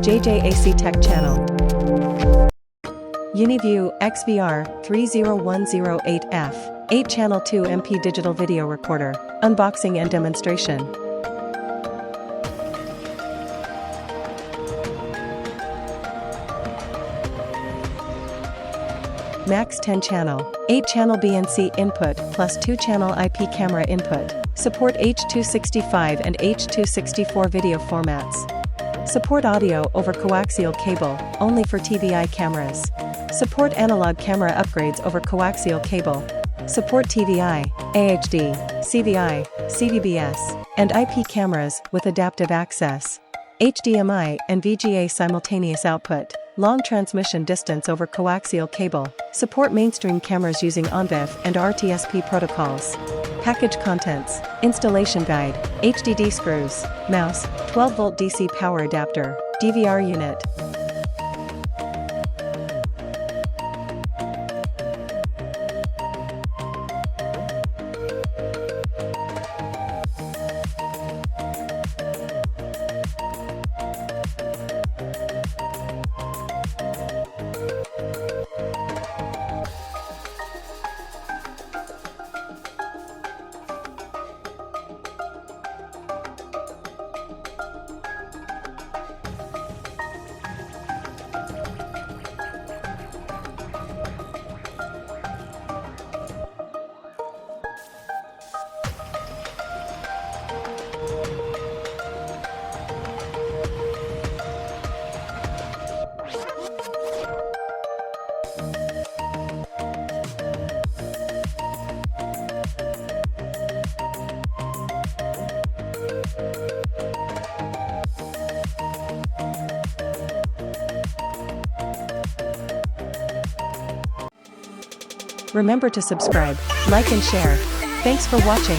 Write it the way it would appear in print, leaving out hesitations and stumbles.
JJ.A.C Tech Channel. Uniview XVR301-08F, 8-channel 2MP digital video recorder, unboxing and demonstration. Max 10 channel, 8 channel BNC input plus 2 channel IP camera input. Support H.265 and H.264 video formats. Support audio over coaxial cable, only for TVI cameras. Support analog camera upgrades over coaxial cable. Support TVI, AHD, CVI, CVBS, and IP cameras with adaptive access. HDMI and VGA simultaneous output. Long transmission distance over coaxial cable. Support mainstream cameras using ONVIF and RTSP protocols. Package contents: installation guide, HDD screws, mouse, 12-volt DC power adapter, DVR unit. Remember to subscribe, like and share. Thanks for watching.